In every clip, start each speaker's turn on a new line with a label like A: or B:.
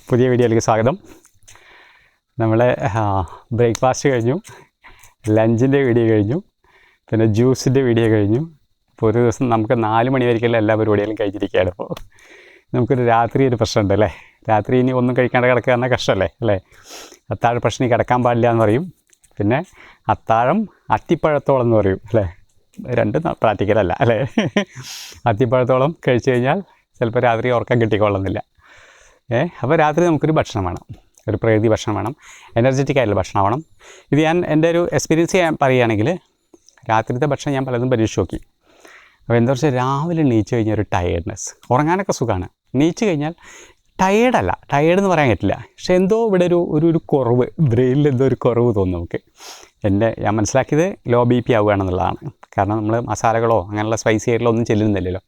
A: പുതിയ വീഡിയോയിലേക്ക് സ്വാഗതം. നമ്മൾ ബ്രേക്ക്ഫാസ്റ്റ് കഴിഞ്ഞു, ലഞ്ചിൻ്റെ വീഡിയോ കഴിഞ്ഞു, പിന്നെ ജ്യൂസിൻ്റെ വീഡിയോ കഴിഞ്ഞു. ഇപ്പോൾ ഒരു ദിവസം നമുക്ക് 4 മണി വരെയ്ക്കുള്ള എല്ലാ പരിപാടികളും കഴിഞ്ഞിരിക്കുകയാണ്. ഇപ്പോൾ നമുക്കൊരു രാത്രി ഒരു പ്രശ്നമുണ്ട് അല്ലേ. രാത്രി ഇനി ഒന്നും കഴിക്കാണ്ട് കിടക്കുക എന്നാൽ കഷ്ടമല്ലേ അല്ലേ. അത്താഴ പ്രശ്നം കിടക്കാൻ പാടില്ല എന്ന് പറയും. പിന്നെ അത്താഴം അത്തിപ്പഴത്തോളം എന്ന് പറയും അല്ലേ. രണ്ടും പ്രാക്ടിക്കലല്ല അല്ലേ. അത്തിപ്പഴത്തോളം കഴിച്ചു കഴിഞ്ഞാൽ ചിലപ്പോൾ രാത്രി ഉറക്കം കിട്ടിക്കൊള്ളുന്നില്ല. അപ്പോൾ രാത്രി നമുക്കൊരു ഭക്ഷണം വേണം, ഒരു പ്രകൃതി ഭക്ഷണം വേണം, എനർജറ്റിക് ആയിട്ടുള്ള ഭക്ഷണം വേണം. ഇത് ഞാൻ എൻ്റെ ഒരു എക്സ്പീരിയൻസ് ചെയ്യാൻ പറയുകയാണെങ്കിൽ രാത്രിത്തെ ഭക്ഷണം ഞാൻ പലതും പരീക്ഷിച്ച് നോക്കി. അപ്പോൾ എന്താ വെച്ചാൽ രാവിലെ എണീച്ച് കഴിഞ്ഞാൽ ഒരു ടയേർഡ്നെസ്, ഉറങ്ങാനൊക്കെ സുഖമാണ്, എണീച്ച് കഴിഞ്ഞാൽ ടയേർഡല്ല, ടയേർഡ് എന്ന് പറയാൻ പറ്റില്ല. പക്ഷേ എന്തോ ഇവിടെ ഒരു കുറവ്, ബ്രെയിനിൽ എന്തോ ഒരു കുറവ് തോന്നും നമുക്ക്. ഞാൻ മനസ്സിലാക്കിയത് ലോ BP ആവുകയാണെന്നുള്ളതാണ്. കാരണം നമ്മൾ മസാലകളോ അങ്ങനെയുള്ള സ്പൈസി ആയിട്ടുള്ള ഒന്നും ചെല്ലുന്നില്ലല്ലോ.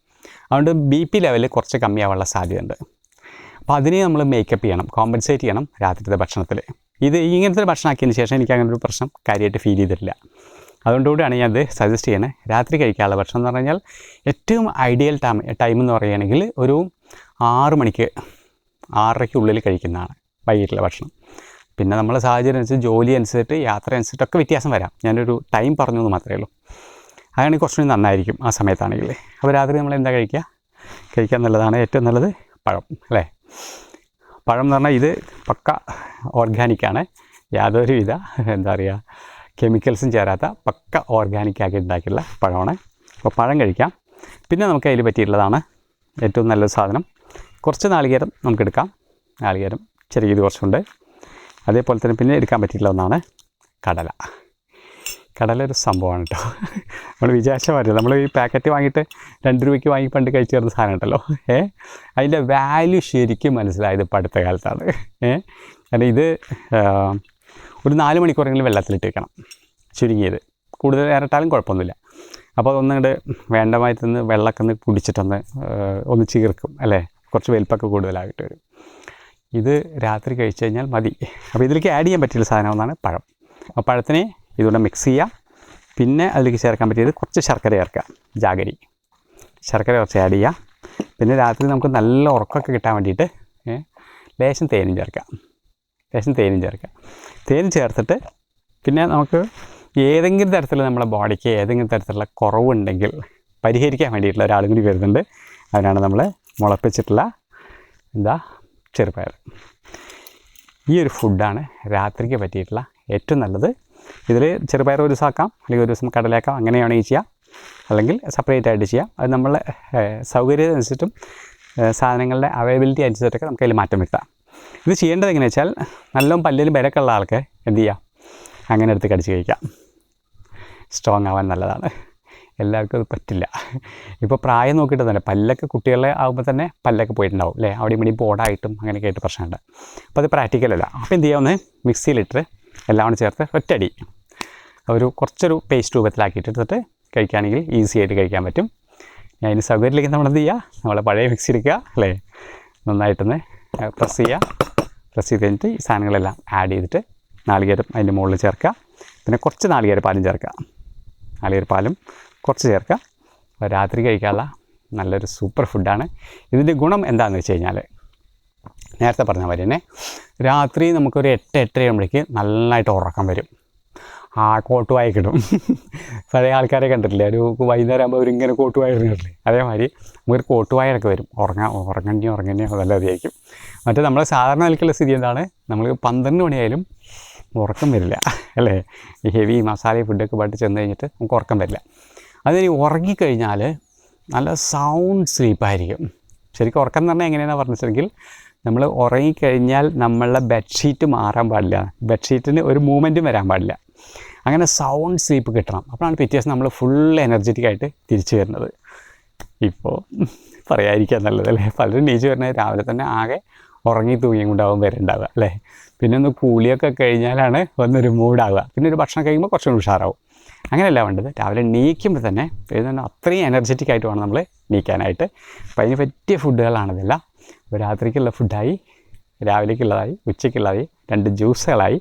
A: അതുകൊണ്ട് BP ലെവൽ കുറച്ച് കമ്മിയാവാനുള്ള സാധ്യതയുണ്ട്. അപ്പോൾ അതിനെ നമ്മൾ മേക്കപ്പ് ചെയ്യണം, കോമ്പൻസേറ്റ് ചെയ്യണം രാത്രിത്തെ ഭക്ഷണത്തിൽ. ഇങ്ങനത്തെ ഒരു ഭക്ഷണം ആക്കിയതിന് ശേഷം എനിക്ക് അങ്ങനെ ഒരു പ്രശ്നം കാര്യമായിട്ട് ഫീൽ ചെയ്തിട്ടില്ല. അതുകൊണ്ടുകൂടിയാണ് ഞാനത് സജസ്റ്റ് ചെയ്യുന്നത്. രാത്രി കഴിക്കാനുള്ള ഭക്ഷണം എന്ന് പറഞ്ഞാൽ ഏറ്റവും ഐഡിയൽ ടൈം എന്ന് പറയുകയാണെങ്കിൽ ഒരു 6 മണിക്ക് 6:30 കഴിക്കുന്നതാണ് വൈകിട്ടുള്ള ഭക്ഷണം. പിന്നെ നമ്മളെ സാഹചര്യം അനുസരിച്ച്, ജോലി അനുസരിച്ചിട്ട്, യാത്ര അനുസരിച്ചിട്ടൊക്കെ വ്യത്യാസം വരാം. ഞാനൊരു ടൈം പറഞ്ഞു എന്ന് മാത്രമേ ഉള്ളൂ. അതാണെങ്കിൽ കുറച്ചുകൂടി നന്നായിരിക്കും ആ സമയത്താണെങ്കിൽ. അപ്പോൾ രാത്രി നമ്മൾ എന്താ കഴിക്കുക എന്നുള്ളതാണ് ഏറ്റവും നല്ലത്. പഴം അല്ലേ. പഴം എന്ന് പറഞ്ഞാൽ ഇത് പക്ക ഓർഗാനിക്കാണ്, യാതൊരുവിധ എന്താ പറയുക കെമിക്കൽസും ചേരാത്ത പക്ക ഓർഗാനിക്കാക്കി ഉണ്ടാക്കിയുള്ള പഴമാണ്. അപ്പോൾ പഴം കഴിക്കാം. പിന്നെ നമുക്ക് അതിൽ പറ്റിയിട്ടുള്ളതാണ് ഏറ്റവും നല്ലൊരു സാധനം, കുറച്ച് നാളികേരം നമുക്കെടുക്കാം. നാളികേരം ചെറിയത് കുറച്ചുണ്ട്. അതേപോലെ തന്നെ പിന്നെ എടുക്കാൻ പറ്റിയിട്ടുള്ള ഒന്നാണ് കടല ഒരു സംഭവമാണ് കേട്ടോ. നമ്മൾ വിചാരിച്ച മാതിരി നമ്മൾ ഈ പാക്കറ്റ് വാങ്ങിയിട്ട് 2 രൂപയ്ക്ക് വാങ്ങി പണ്ട് കഴിച്ചു ചേർന്ന സാധനം ഉണ്ടല്ലോ. അതിൻ്റെ വാല്യൂ ശരിക്കും മനസ്സിലായത് ഇപ്പോൾ അടുത്ത കാലത്താണ്. കാരണം ഇത് ഒരു 4 മണിക്കൂറെങ്കിലും വെള്ളത്തിലിട്ട് വെക്കണം, ചുരുങ്ങിയത്. കൂടുതൽ ഇരട്ടാലും കുഴപ്പമൊന്നുമില്ല. അപ്പോൾ അതൊന്നുകൊണ്ട് വേണ്ടമായി നിന്ന് വെള്ളമൊക്കെ ഒന്ന് കുടിച്ചിട്ടൊന്ന് ഒന്ന് ചീർക്കും അല്ലേ, കുറച്ച് വലിപ്പമൊക്കെ കൂടുതലായിട്ട് വരും. ഇത് രാത്രി കഴിച്ചു കഴിഞ്ഞാൽ മതി. അപ്പോൾ ഇതിലേക്ക് ആഡ് ചെയ്യാൻ പറ്റിയുള്ള സാധനം ഒന്നാണ് പഴം. അപ്പോൾ പഴത്തിനെ ഇതുകൊണ്ട് മിക്സ് ചെയ്യുക. പിന്നെ അതിലേക്ക് ചേർക്കാൻ പറ്റിയത് കുറച്ച് ശർക്കര ചേർക്കുക, ജാഗരി ശർക്കര കുറച്ച് ആഡ് ചെയ്യുക. പിന്നെ രാത്രി നമുക്ക് നല്ല ഉറക്കമൊക്കെ കിട്ടാൻ വേണ്ടിയിട്ട് ലേശം തേനും ചേർക്കുക. തേൻ ചേർത്തിട്ട് പിന്നെ നമുക്ക് ഏതെങ്കിലും തരത്തിൽ നമ്മുടെ ബോഡിക്ക് ഏതെങ്കിലും തരത്തിലുള്ള കുറവുണ്ടെങ്കിൽ പരിഹരിക്കാൻ വേണ്ടിയിട്ടുള്ള ഒരാളും കൂടി വരുന്നുണ്ട്. അതിനാണ് നമ്മൾ മുളപ്പിച്ചിട്ടുള്ള ചെറുപയർ. ഈ ഒരു ഫുഡാണ് രാത്രിക്ക് പറ്റിയിട്ടുള്ള ഏറ്റവും നല്ലത്. ഇതിൽ ചെറുപയർ ഒരു ദിവസം ആക്കാം, അല്ലെങ്കിൽ ഒരു ദിവസം കടലയാക്കാം, അങ്ങനെയാണെങ്കിൽ ചെയ്യാം, അല്ലെങ്കിൽ സെപ്പറേറ്റ് ആയിട്ട് ചെയ്യാം. അത് നമ്മളെ സൗകര്യമനുസരിച്ചിട്ടും സാധനങ്ങളുടെ അവൈലബിലിറ്റി അനുസരിച്ചിട്ടൊക്കെ നമുക്ക് അതിൽ മാറ്റം വരുത്താം. ഇത് ചെയ്യേണ്ടത് എങ്ങനെയാ വെച്ചാൽ, നല്ലോണം പല്ലിൽ ബലക്കുള്ള ആൾക്ക് എന്ത് ചെയ്യുക, അങ്ങനെ എടുത്ത് കടിച്ച് കഴിക്കാം. സ്ട്രോങ് ആവാൻ നല്ലതാണ്. എല്ലാവർക്കും അത് പറ്റില്ല. ഇപ്പോൾ പ്രായം നോക്കിയിട്ട് തന്നെ പല്ലൊക്കെ കുട്ടികളെ ആകുമ്പോൾ തന്നെ പല്ലൊക്കെ പോയിട്ടുണ്ടാവും അല്ലേ, അവിടെ ഇവിടെ ബോർഡായിട്ടും അങ്ങനെയൊക്കെ ആയിട്ട് പ്രശ്നമുണ്ട്. അപ്പോൾ അത് പ്രാക്ടിക്കലല്ല. അപ്പോൾ എന്ത് ചെയ്യാമെന്ന് മിക്സിയിലിട്ട് എല്ലാം കൂടി ചേർത്ത് ഒറ്റയടി കുറച്ചൊരു പേസ്റ്റ് രൂപത്തിലാക്കിയിട്ട് എടുത്തിട്ട് കഴിക്കുകയാണെങ്കിൽ ഈസി ആയിട്ട് കഴിക്കാൻ പറ്റും. അതിന് സൗകര്യത്തിലേക്ക് നമ്മളെന്ത് ചെയ്യുക, നമ്മളെ പഴയ മിക്സി എടുക്കുക അല്ലേ, നന്നായിട്ടൊന്ന് പ്രസ് ചെയ്ത് കഴിഞ്ഞിട്ട് ഈ സാധനങ്ങളെല്ലാം ആഡ് ചെയ്തിട്ട് നാളികേരം അതിൻ്റെ മുകളിൽ ചേർക്കുക. പിന്നെ കുറച്ച് നാളികേരപ്പാലും ചേർക്കുക, നാളികേരപ്പാലും കുറച്ച് ചേർക്കുക. അപ്പോൾ രാത്രി കഴിക്കാനുള്ള നല്ലൊരു സൂപ്പർ ഫുഡാണ്. ഇതിൻ്റെ ഗുണം എന്താണെന്ന് വെച്ച് കഴിഞ്ഞാൽ, നേരത്തെ പറഞ്ഞ മാതിരി തന്നെ രാത്രി നമുക്കൊരു 8-8:30 ആകുമ്പോഴേക്ക് നന്നായിട്ട് ഉറക്കം വരും. കോട്ടുവായ കിടും. പഴയ ആൾക്കാരെ കണ്ടിട്ടില്ലേ, ഒരു വൈകുന്നേരം ആകുമ്പോൾ അവരിങ്ങനെ കോട്ടുവായ ഇറങ്ങിയിട്ടില്ലേ, അതേമാതിരി നമുക്കൊരു കോട്ടുവായൊക്കെ വരും. ഉറങ്ങണേ നല്ലതായിരിക്കും. മറ്റേ നമ്മൾ സാധാരണ നിലയ്ക്കുള്ള സ്ഥിതി എന്താണ്, നമ്മൾ 12 മണിയായാലും ഉറക്കം വരില്ല അല്ലേ. ഈ ഹെവി മസാല ഫുഡൊക്കെ പാട്ട് ചെന്ന് കഴിഞ്ഞിട്ട് നമുക്ക് ഉറക്കം വരില്ല. അതിന് ഉറങ്ങിക്കഴിഞ്ഞാൽ നല്ല സൗണ്ട് സ്ലീപ്പായിരിക്കും. ശരിക്കും ഉറക്കം എന്ന് പറഞ്ഞാൽ എങ്ങനെയാണെന്ന് പറഞ്ഞിട്ടുണ്ടെങ്കിൽ, നമ്മൾ ഉറങ്ങിക്കഴിഞ്ഞാൽ നമ്മളുടെ ബെഡ്ഷീറ്റ് മാറാൻ പാടില്ല, ബെഡ്ഷീറ്റിന് ഒരു മൂവ്മെൻറ്റും വരാൻ പാടില്ല. അങ്ങനെ സൗണ്ട് സ്ലീപ്പ് കിട്ടണം. അപ്പോഴാണ് പിറ്റേ ദിവസം നമ്മൾ ഫുൾ എനർജറ്റിക്കായിട്ട് തിരിച്ചു വരുന്നത്. ഇപ്പോൾ പറയാതിരിക്കാൻ നല്ലതല്ലേ. പലരും നീച്ച് വരുന്നത് രാവിലെ തന്നെ ആകെ ഉറങ്ങി തൂങ്ങിയും കൊണ്ടാവും വരുന്നുണ്ടാവുക അല്ലേ. പിന്നെ ഒന്ന് കൂലിയൊക്കെ കഴിഞ്ഞാലാണ് ഒന്നൊരു മൂഡാവുക. പിന്നെ ഒരു ഭക്ഷണം കഴിയുമ്പോൾ കുറച്ചുകൂടി ഉഷാറാവും. അങ്ങനെയല്ല വേണ്ടത്. രാവിലെ എണീക്കുമ്പോൾ തന്നെ അത്രയും എനർജറ്റിക് ആയിട്ട് വേണം നമ്മൾ എണീക്കാനായിട്ട്. അപ്പോൾ അതിന് പറ്റിയ ഫുഡുകളാണിതെല്ലാം. അപ്പോൾ രാത്രിക്കുള്ള ഫുഡായി, രാവിലേക്കുള്ളതായി, ഉച്ചയ്ക്കുള്ളതായി, 2 ജ്യൂസുകളായി.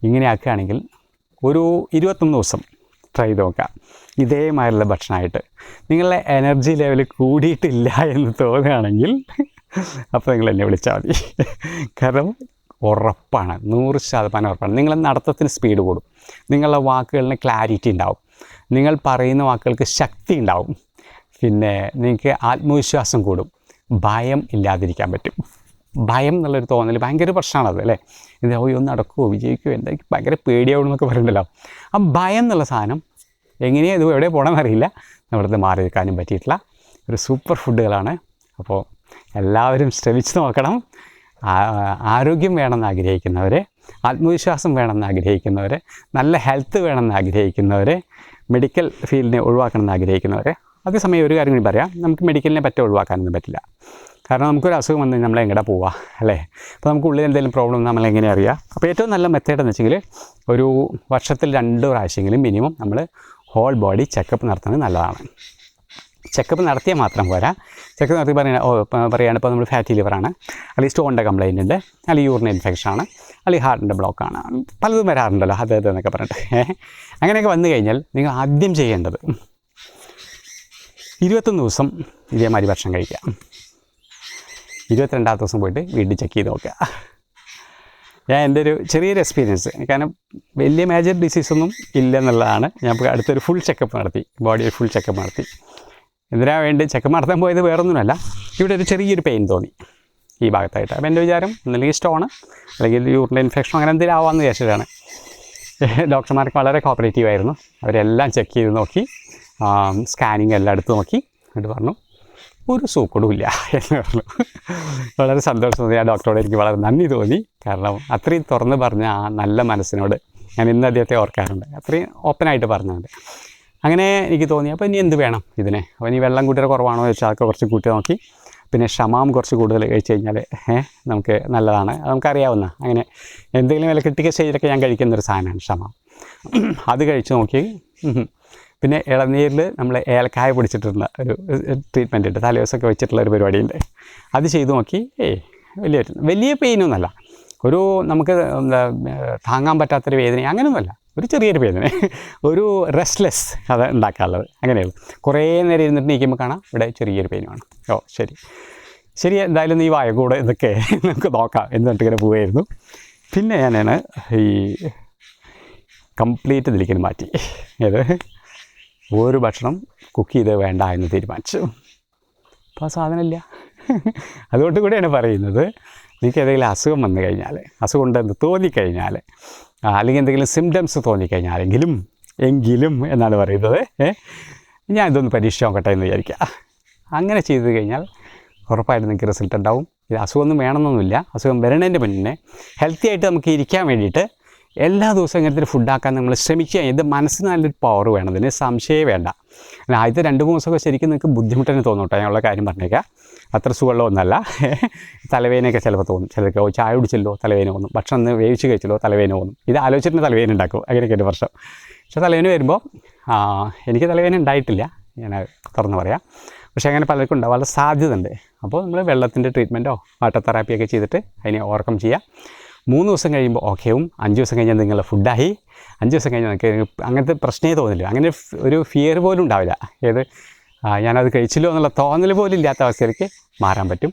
A: ഇങ്ങനെ ആക്കുകയാണെങ്കിൽ ഒരു 21 ദിവസം ട്രൈ ചെയ്ത് നോക്കാം. ഇതേമാതിരിയുള്ള ഭക്ഷണമായിട്ട് നിങ്ങളുടെ എനർജി ലെവൽ കൂടിയിട്ടില്ല എന്ന് തോന്നുകയാണെങ്കിൽ അപ്പോൾ നിങ്ങൾ എന്നെ വിളിച്ചാൽ മതി. കാരണം ഉറപ്പാണ്, 100% ഉറപ്പാണ്. നിങ്ങളുടെ നടത്തത്തിന് സ്പീഡ് കൂടും, നിങ്ങളുടെ വാക്കുകളിന് ക്ലാരിറ്റി ഉണ്ടാവും, നിങ്ങൾ പറയുന്ന വാക്കുകൾക്ക് ശക്തി ഉണ്ടാവും, പിന്നെ നിങ്ങൾക്ക് ആത്മവിശ്വാസം കൂടും, ഭയം ഇല്ലാതിരിക്കാൻ പറ്റും. ഭയം എന്നുള്ളൊരു തോന്നൽ ഭയങ്കര പ്രശ്നമാണത് അല്ലേ. എന്താ ഒന്ന് നടക്കുമോ, വിജയിക്കുമോ, എന്താ ഭയങ്കര പേടിയാവും എന്നൊക്കെ പറയുന്നുണ്ടല്ലോ. ആ ഭയം എന്നുള്ള സാധനം എങ്ങനെയാണ് ഇത് എവിടെ പോകണമെന്ന് അറിയില്ല, നമ്മുടെ മാറി നിൽക്കാനും പറ്റിയിട്ടുള്ള ഒരു സൂപ്പർ ഫുഡുകളാണ്. അപ്പോൾ എല്ലാവരും ശ്രമിച്ച് നോക്കണം. ആരോഗ്യം വേണമെന്ന് ആഗ്രഹിക്കുന്നവർ, ആത്മവിശ്വാസം വേണമെന്ന് ആഗ്രഹിക്കുന്നവർ, നല്ല ഹെൽത്ത് വേണമെന്ന് ആഗ്രഹിക്കുന്നവർ, മെഡിക്കൽ ഫീൽഡിനെ ഒഴിവാക്കണമെന്ന് ആഗ്രഹിക്കുന്നവർ. അതേസമയം ഒരു കാര്യം കൂടി പറയാം, നമുക്ക് മെഡിക്കലിനെ പറ്റി ഒഴിവാക്കാനൊന്നും പറ്റില്ല. കാരണം നമുക്കൊരു അസുഖം വന്ന് നമ്മൾ എങ്ങനെ പോവുക അല്ലേ. അപ്പോൾ നമുക്ക് ഉള്ളിൽ എന്തെങ്കിലും പ്രോബ്ലം നമ്മൾ എങ്ങനെ അറിയാം. അപ്പോൾ ഏറ്റവും നല്ല മെത്തേഡ് എന്ന് വെച്ചെങ്കിൽ ഒരു വർഷത്തിൽ 2 പ്രാവശ്യമെങ്കിലും മിനിമം നമ്മൾ ഹോൾ ബോഡി ചെക്കപ്പ് നടത്തുന്നത് നല്ലതാണ്. ചെക്കപ്പ് നടത്തിയാൽ മാത്രം പോരാ. ചെക്കപ്പ് നടത്തി പറയുകയാണ് ഇപ്പോൾ നമ്മൾ ഫാറ്റി ലിവറാണ്, അല്ലെങ്കിൽ സ്റ്റോണിൻ്റെ കംപ്ലയിൻ്റ് ഉണ്ട്, അല്ലെങ്കിൽ യൂറിൻ ഇൻഫെക്ഷനാണ്, അല്ലെങ്കിൽ ഹാർട്ടിൻ്റെ ബ്ലോക്കാണ്, പലതും വരാറുണ്ടല്ലോ അത് എന്നൊക്കെ പറഞ്ഞിട്ട്. അങ്ങനെയൊക്കെ വന്നു കഴിഞ്ഞാൽ നിങ്ങൾ ആദ്യം ചെയ്യേണ്ടത് 21 ദിവസം ഇതേമാതിരി ഭക്ഷണം കഴിക്കുക. 22ാമത്തെ ദിവസം പോയിട്ട് വീട്ടിൽ ചെക്ക് ചെയ്ത് നോക്കുക. ഞാൻ എൻ്റെ ഒരു ചെറിയൊരു എക്സ്പീരിയൻസ്, കാരണം വലിയ മേജർ ഡിസീസൊന്നും ഇല്ലെന്നുള്ളതാണ്. ഞാൻ അടുത്തൊരു ഫുൾ ചെക്കപ്പ് നടത്തി, ബോഡി ഫുൾ ചെക്കപ്പ് നടത്തി. എന്തിനാണ് വേണ്ടി ചെക്കപ്പ് നടത്താൻ പോയത് വേറൊന്നുമല്ല, ഇവിടെ ഒരു ചെറിയൊരു പെയിൻ തോന്നി ഈ ഭാഗത്തായിട്ട്. അപ്പോൾ എൻ്റെ വിചാരം ഒന്നല്ലെങ്കിൽ സ്റ്റോണ് അല്ലെങ്കിൽ യൂറിൻ ഇൻഫെക്ഷൻ അങ്ങനെ എന്തെങ്കിലും ആവാമെന്ന് വിചാരിച്ചതാണ്. ഡോക്ടർമാർക്ക് വളരെ കോപ്പറേറ്റീവ് ആയിരുന്നു. അവരെല്ലാം ചെക്ക് ചെയ്ത് നോക്കി, സ്കാനിങ് എല്ലാം എടുത്ത് നോക്കി, എന്നിട്ട് പറഞ്ഞു ഒരു സൂക്കടുമില്ല എന്ന് പറഞ്ഞു. വളരെ സന്തോഷം തോന്നി. ആ ഡോക്ടറോട് എനിക്ക് വളരെ നന്ദി തോന്നി. കാരണം അത്രയും തുറന്ന് പറഞ്ഞ ആ നല്ല മനസ്സിനോട് ഞാൻ ഇന്ന് അദ്ദേഹത്തെ ഓർക്കാറുണ്ട്. അത്രയും ഓപ്പണായിട്ട് പറഞ്ഞുകൊണ്ട് അങ്ങനെ എനിക്ക് തോന്നി. അപ്പോൾ ഇനി എന്ത് വേണം ഇതിനെ? അപ്പോൾ ഇനി വെള്ളം കൂട്ടിയ കുറവാണോ എന്ന് വെച്ചാൽ അതൊക്കെ കുറച്ച് കൂട്ടി നോക്കി. പിന്നെ ക്ഷമാം കുറച്ച് കൂടുതൽ കഴിച്ച് കഴിഞ്ഞാൽ നമുക്ക് നല്ലതാണ്, അത് നമുക്കറിയാവുന്ന. അങ്ങനെ എന്തെങ്കിലും വില കിട്ടിയ സ്റ്റേജിലൊക്കെ ഞാൻ കഴിക്കുന്നൊരു സാധനമാണ് ക്ഷമാം. അത് കഴിച്ച് നോക്കി. പിന്നെ ഇളനീരിൽ നമ്മൾ ഏലക്കായ പൊടിച്ചിട്ടുള്ള ഒരു ട്രീറ്റ്മെൻറ്റ് ഉണ്ട്, തലേദിവസമൊക്കെ വെച്ചിട്ടുള്ള ഒരു പരിപാടിയുണ്ട്. അത് ചെയ്ത് നോക്കി. വലിയ പെയിനൊന്നുമല്ല, ഒരു നമുക്ക് എന്താ താങ്ങാൻ പറ്റാത്തൊരു വേദന അങ്ങനെയൊന്നുമല്ല, ഒരു ചെറിയൊരു വേദന, ഒരു റെസ്റ്റ്ലെസ് അത് ഉണ്ടാക്കാനുള്ളത്. അങ്ങനെയുള്ളൂ. കുറേ നേരം ഇരുന്നിട്ട് നീക്കുമ്പോൾ കാണാം ഇവിടെ ചെറിയൊരു പെയിനുമാണ്. ശരി എന്തായാലും നീ വായ കൂടെ ഇതൊക്കെ നമുക്ക് നോക്കാം എന്നിട്ട് ഇങ്ങനെ പോവുമായിരുന്നു. പിന്നെ ഞാനാണ് ഈ കംപ്ലീറ്റ് ഇതിലേക്ക് മാറ്റി. ഏത് ഒരു ഭക്ഷണം കുക്ക് ചെയ്ത് വേണ്ട എന്ന് തീരുമാനിച്ചു. അപ്പോൾ ആ സാധനമില്ല. അതുകൊണ്ട് കൂടെയാണ് പറയുന്നത്, നിങ്ങൾക്ക് ഏതെങ്കിലും അസുഖം വന്നു കഴിഞ്ഞാൽ, അസുഖം ഉണ്ടെന്ന് തോന്നിക്കഴിഞ്ഞാൽ, അല്ലെങ്കിൽ എന്തെങ്കിലും സിംറ്റംസ് തോന്നിക്കഴിഞ്ഞാലെങ്കിലും എന്നാണ് പറയുന്നത്, ഞാൻ ഇതൊന്ന് പരീക്ഷിച്ച് നോക്കട്ടെ എന്ന് വിചാരിക്കുക. അങ്ങനെ ചെയ്ത് കഴിഞ്ഞാൽ ഉറപ്പായിട്ടും നിങ്ങൾക്ക് റിസൾട്ട് ഉണ്ടാവും. ഇത് അസുഖമൊന്നും വേണമെന്നൊന്നുമില്ല. അസുഖം വരണതിൻ്റെ മുന്നേ ഹെൽത്തി ആയിട്ട് നമുക്ക് ഇരിക്കാൻ വേണ്ടിയിട്ട് എല്ലാ ദിവസവും ഇങ്ങനത്തെ ഒരു ഫുഡാക്കാൻ നമ്മൾ ശ്രമിക്കുക. ഇത് മനസ്സിന് നല്ലൊരു പവർ വേണം, ഇതിന് സംശയമേ വേണ്ട. ആദ്യത്തെ 2-3 ദിവസമൊക്കെ ശരിക്കും നിങ്ങൾക്ക് ബുദ്ധിമുട്ടെന്ന് തോന്നൂട്ടോ, ഞാനുള്ള കാര്യം പറഞ്ഞേക്കാം. അത്ര സുഖമുള്ള ഒന്നല്ല. തലവേദനയൊക്കെ ചിലപ്പോൾ തോന്നും ചിലർക്ക്. ചായ കുടിച്ചല്ലോ തലവേദന തോന്നും, ഭക്ഷണം ഒന്ന് വേവിച്ച് കഴിച്ചല്ലോ തലവേദന തോന്നും. ഇത് ആലോചിച്ചിട്ട് തലവേദന ഉണ്ടാക്കും. അങ്ങനെയൊക്കെ ഒരു പ്രശ്നം. പക്ഷേ തലവേദന വരുമ്പോൾ എനിക്ക് തലവേദന ഉണ്ടായിട്ടില്ല, ഞാൻ തുറന്ന് പറയാം. പക്ഷേ അങ്ങനെ പലർക്കും ഉണ്ടാവാനുള്ള സാധ്യത ഉണ്ട്. അപ്പോൾ നമ്മൾ വെള്ളത്തിൻ്റെ ട്രീറ്റ്മെൻറ്റോ വാട്ടർ തെറാപ്പിയൊക്കെ ചെയ്തിട്ട് അതിനെ ഓവർകം ചെയ്യുക. 3 ദിവസം കഴിയുമ്പോൾ ഓക്കെയും. 5 ദിവസം കഴിഞ്ഞാൽ നിങ്ങളുടെ ഫുഡായി. 5 ദിവസം കഴിഞ്ഞാൽ നിങ്ങൾക്ക് അങ്ങനത്തെ പ്രശ്നമേ തോന്നില്ല, അങ്ങനെ ഒരു ഫിയർ പോലും ഉണ്ടാവില്ല. ഞാനത് കഴിച്ചില്ലോ എന്നുള്ള തോന്നൽ പോലും ഇല്ലാത്ത അവസ്ഥയിലേക്ക് മാറാൻ പറ്റും.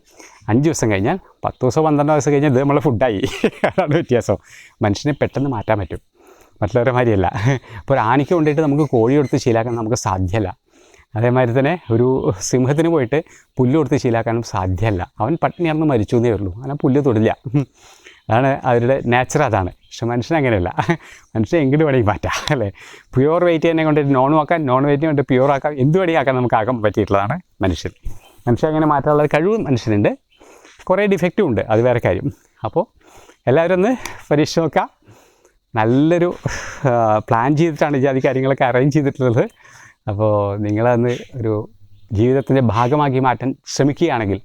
A: 5 ദിവസം കഴിഞ്ഞാൽ 10 ദിവസം 12 ദിവസം കഴിഞ്ഞാൽ ഇത് നമ്മളെ ഫുഡായി. അതാണ് വ്യത്യാസം. മനുഷ്യനെ പെട്ടെന്ന് മാറ്റാൻ പറ്റും, മറ്റുള്ളവരെ മാതിരിയല്ല. ഇപ്പോൾ ഒരു ആനയ്ക്ക് കൊണ്ടിട്ട് നമുക്ക് കോഴി കൊടുത്ത് ശീലാക്കാൻ നമുക്ക് സാധ്യമല്ല. അതേമാതിരി തന്നെ ഒരു സിംഹത്തിന് പോയിട്ട് പുല്ല് കൊടുത്ത് ശീലാക്കാനും സാധ്യമല്ല. അവൻ പട്ടിണിയാണെന്ന് മരിച്ചു എന്നേ ഉള്ളൂ, അങ്ങനെ പുല്ല് തൊടില്ല. അതാണ് അവരുടെ നേച്ചർ, അതാണ്. പക്ഷെ മനുഷ്യൻ അങ്ങനെയല്ല. മനുഷ്യൻ എങ്ങോട്ട് വേണമെങ്കിൽ മാറ്റാം അല്ലേ. പ്യുവർ വെയിറ്റ് തന്നെ കൊണ്ടിട്ട് നോണും ആക്കാം, നോൺ വെയിറ്റിനെ കൊണ്ട് പ്യുവർ ആക്കാം, എന്ത് വേണമെങ്കിൽ ആക്കാൻ നമുക്ക് ആക്കാൻ പറ്റിയിട്ടുള്ളതാണ് മനുഷ്യൻ. അങ്ങനെ മാറ്റാനുള്ള കഴിവും മനുഷ്യനുണ്ട്. കുറേ ഡിഫക്റ്റും ഉണ്ട്, അത് വേറെ കാര്യം. അപ്പോൾ എല്ലാവരും ഒന്ന് പരീക്ഷിച്ച് നോക്കാം. നല്ലൊരു പ്ലാൻ ചെയ്തിട്ടാണ് ഈ കാര്യങ്ങളൊക്കെ അറേഞ്ച് ചെയ്തിട്ടുള്ളത്. അപ്പോൾ നിങ്ങളന്ന് ഒരു ജീവിതത്തിൻ്റെ ഭാഗമാക്കി മാറ്റാൻ ശ്രമിക്കുകയാണെങ്കിൽ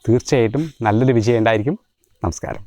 A: തീർച്ചയായിട്ടും നല്ലൊരു വിജയം ഉണ്ടായിരിക്കും. നമസ്കാരം.